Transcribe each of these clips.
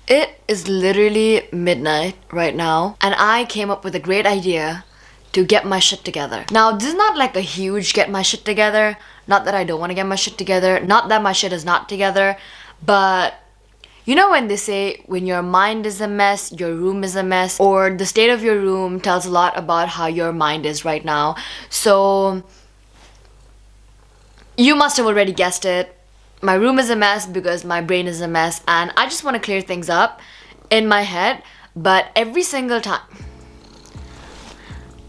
It is literally midnight right now, and I came up with a great idea to get my shit together. Now, this is not like a huge get my shit together. Not that I don't want to get my shit together. Not that my shit is not together. But you know when they say when your mind is a mess, your room is a mess, or the state of your room tells a lot about how your mind is right now. So you must have already guessed it. My room is a mess because my brain is a mess, and I just want to clear things up in my head. But every single time.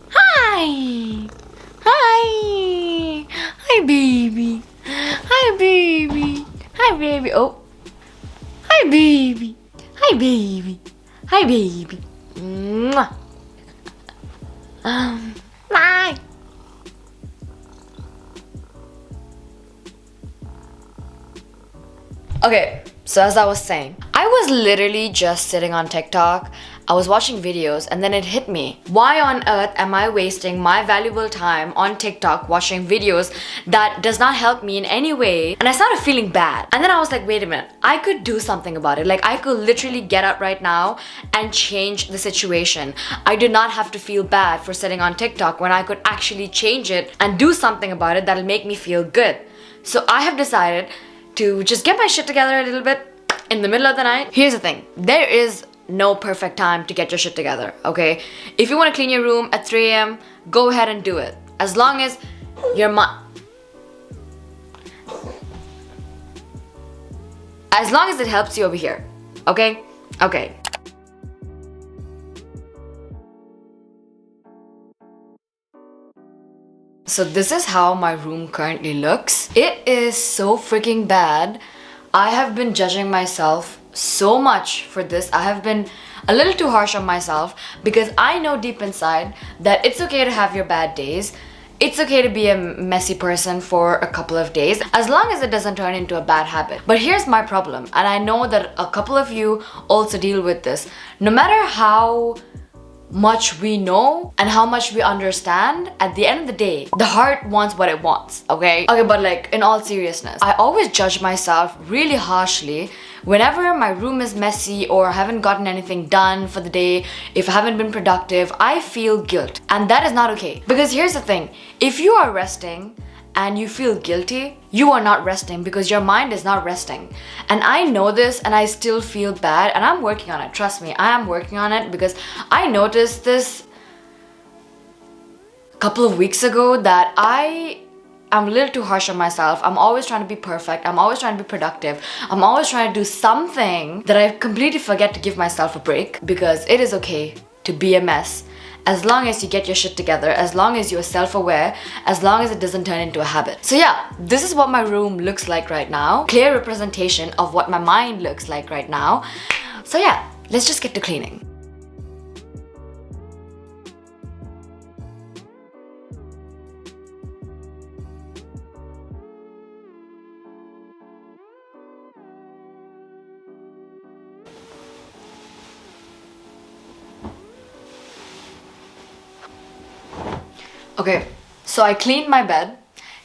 Hi! Hi! Hi, baby! Hi, baby! Hi, baby! Oh! Hi, baby! Hi, baby! Hi, baby! Mwah! Bye! Okay, so as I was saying, I was literally just sitting on TikTok. I was watching videos and then it hit me. Why on earth am I wasting my valuable time on TikTok watching videos that does not help me in any way? And I started feeling bad. And then I was like, wait a minute, I could do something about it. Like I could literally get up right now and change the situation. I do not have to feel bad for sitting on TikTok when I could actually change it and do something about it that'll make me feel good. So I have decided to just get my shit together a little bit in the middle of the night. Here's the thing, there is no perfect time to get your shit together, okay? If you want to clean your room at 3 a.m., go ahead and do it. As long as your as long as it helps you over here, okay? Okay. So this is how my room currently looks. It is so freaking bad. I have been judging myself so much for this. I have been a little too harsh on myself because I know deep inside that it's okay to have your bad days. It's okay to be a messy person for a couple of days as long as it doesn't turn into a bad habit. But here's my problem, and I know that a couple of you also deal with this. No matter how much we know and how much we understand, at the end of the day, the heart wants what it wants, okay? Okay, but like in all seriousness, I always judge myself really harshly whenever my room is messy or I haven't gotten anything done for the day. If I haven't been productive, I feel guilt, and that is not okay. Because here's the thing, if you are resting and you feel guilty, you are not resting because your mind is not resting. And I know this and I still feel bad, and I'm working on it. Trust me, I am working on it because I noticed this a couple of weeks ago that I'm a little too harsh on myself. I'm always trying to be perfect. I'm always trying to be productive. I'm always trying to do something that I completely forget to give myself a break, because it is okay to be a mess as long as you get your shit together, as long as you're self-aware, as long as it doesn't turn into a habit. So yeah, this is what my room looks like right now. Clear representation of what my mind looks like right now. So yeah, let's just get to cleaning. Okay, so I cleaned my bed.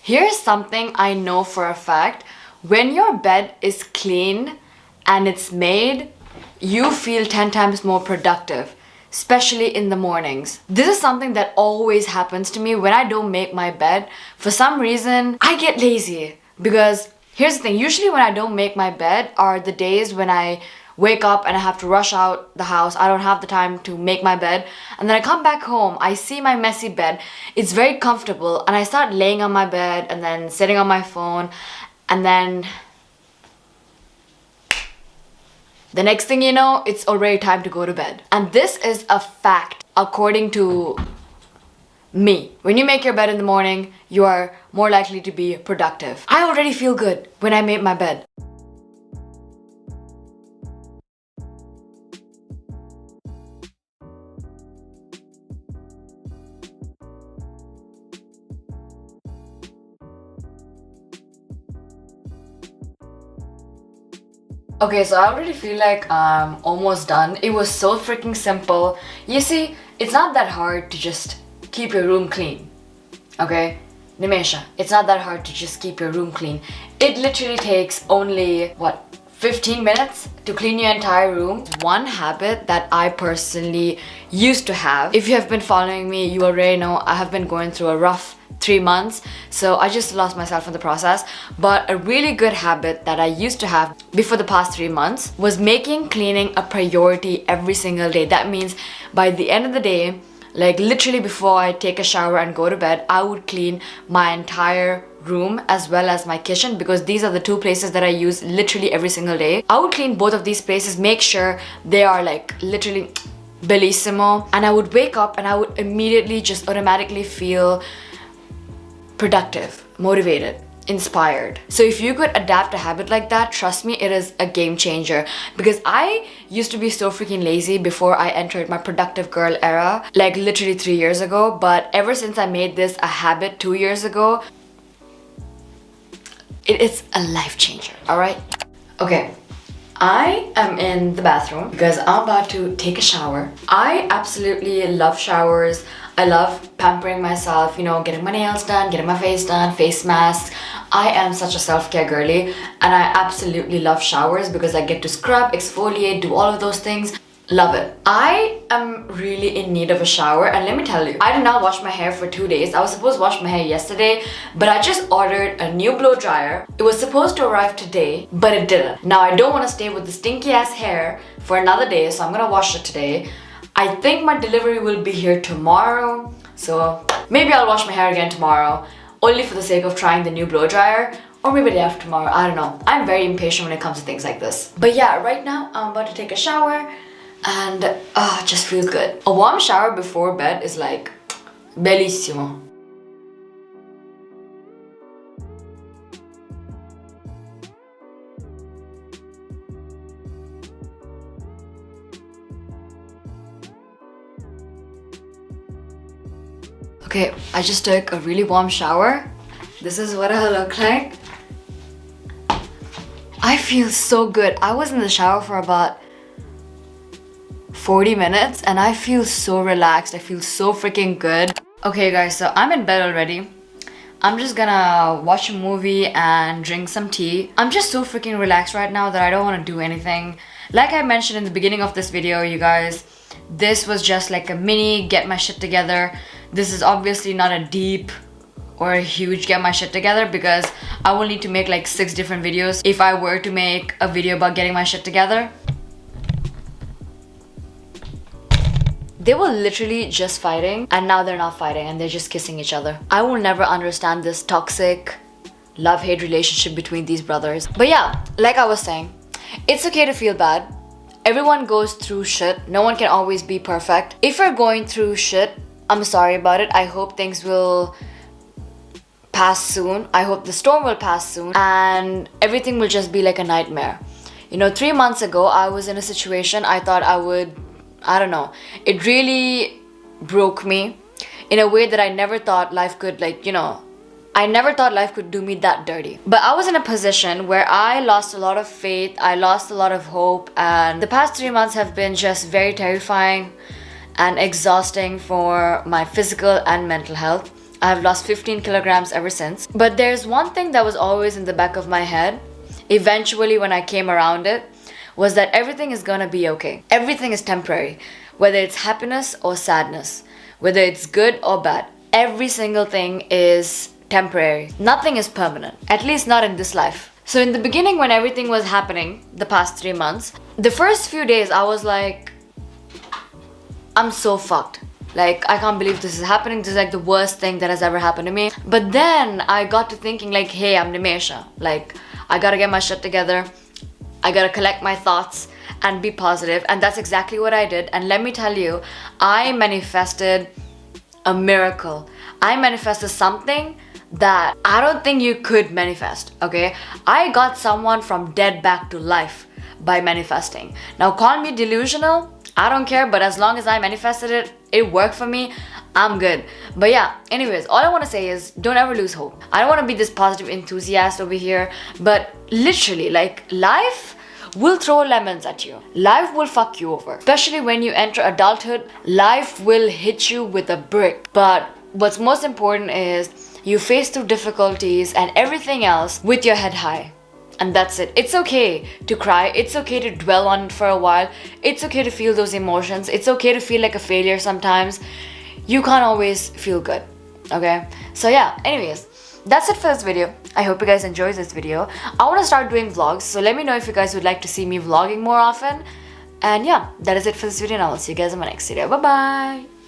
Here's something I know for a fact. When your bed is clean and it's made, you feel 10 times more productive, especially in the mornings. This is something that always happens to me when I don't make my bed. For some reason, I get lazy. Because here's the thing, usually when I don't make my bed are the days when I wake up and I have to rush out the house. I don't have the time to make my bed, and then I come back home, I see my messy bed, it's very comfortable, and I start laying on my bed and then sitting on my phone, and then the next thing you know, it's already time to go to bed. And this is a fact according to me. When you make your bed in the morning, you are more likely to be productive. I already feel good when I made my bed. Okay, so I already feel like I'm almost done. It was so freaking simple. You see, it's not that hard to just keep your room clean. Okay? Nimesha, it's not that hard to just keep your room clean. It literally takes only, what, 15 minutes to clean your entire room. One habit that I personally used to have. If you have been following me, you already know I have been going through a rough 3 months, so I just lost myself in the process. But a really good habit that I used to have before the past 3 months was making cleaning a priority every single day. That means by the end of the day, like literally before I take a shower and go to bed, I would clean my entire room as well as my kitchen, because these are the two places that I use literally every single day. I would clean both of these places, make sure they are like literally bellissimo, and I would wake up and I would immediately just automatically feel productive, motivated, inspired. So if you could adapt a habit like that, trust me, it is a game changer. Because I used to be so freaking lazy before I entered my productive girl era, like literally 3 years ago. But ever since I made this a habit 2 years ago, it is a life changer, alright? Okay, I am in the bathroom because I'm about to take a shower. I absolutely love showers. I love pampering myself, you know, getting my nails done, getting my face done, face masks. I am such a self-care girly, and I absolutely love showers because I get to scrub, exfoliate, do all of those things. Love it. I am really in need of a shower, and let me tell you, I did not wash my hair for 2 days. I was supposed to wash my hair yesterday, but I just ordered a new blow dryer. It was supposed to arrive today, but it didn't. Now I don't want to stay with the stinky ass hair for another day, so I'm gonna wash it today. I think my delivery will be here tomorrow, so maybe I'll wash my hair again tomorrow, only for the sake of trying the new blow dryer, or maybe the day after tomorrow. I don't know. I'm very impatient when it comes to things like this. But yeah, right now I'm about to take a shower, and it just feels good. A warm shower before bed is like bellissimo. Okay, I just took a really warm shower. This is what I look like. I feel so good. I was in the shower for about 40 minutes and I feel so relaxed. I feel so freaking good. Okay guys, so I'm in bed already. I'm just gonna watch a movie and drink some tea. I'm just so freaking relaxed right now that I don't want to do anything. Like I mentioned in the beginning of this video, you guys, this was just like a mini get my shit together. This is obviously not a deep or a huge get my shit together because I will need to make like 6 different videos if I were to make a video about getting my shit together. They were literally just fighting and now they're not fighting and they're just kissing each other. I will never understand this toxic love-hate relationship between these brothers. But yeah, like I was saying, it's okay to feel bad. Everyone goes through shit. No one can always be perfect. If you're going through shit, I'm sorry about it. I hope things will pass soon. I hope the storm will pass soon and everything will just be like a nightmare. You know, 3 months ago, I was in a situation I thought I don't know. It really broke me in a way that I never thought life could, like, you know, I never thought life could do me that dirty. But I was in a position where I lost a lot of faith, I lost a lot of hope, and the past 3 months have been just very terrifying and exhausting for my physical and mental health. I've lost 15 kilograms ever since. But there's one thing that was always in the back of my head, eventually when I came around it, was that everything is gonna be okay. Everything is temporary, whether it's happiness or sadness, whether it's good or bad. Every single thing is temporary. Nothing is permanent, at least not in this life. So in the beginning when everything was happening, the past 3 months, the first few days I was like, I'm so fucked. Like, I can't believe this is happening. This is like the worst thing that has ever happened to me. But then I got to thinking like, hey, I'm Nimesha. Like, I gotta get my shit together. I gotta collect my thoughts and be positive, and that's exactly what I did. And let me tell you, I manifested a miracle. I manifested something that I don't think you could manifest, okay? I got someone from dead back to life by manifesting. Now call me delusional, I don't care, but as long as I manifested it, it worked for me, I'm good. But yeah, anyways, all I want to say is don't ever lose hope. I don't want to be this positive enthusiast over here, but literally, like, life will throw lemons at you. Life will fuck you over. Especially when you enter adulthood, life will hit you with a brick. But what's most important is you face through difficulties and everything else with your head high. And that's it. It's okay to cry. It's okay to dwell on it for a while. It's okay to feel those emotions. It's okay to feel like a failure sometimes. You can't always feel good. Okay? So yeah, anyways, that's it for this video. I hope you guys enjoyed this video. I want to start doing vlogs, so let me know if you guys would like to see me vlogging more often. And yeah, that is it for this video, and I will see you guys in my next video. Bye bye.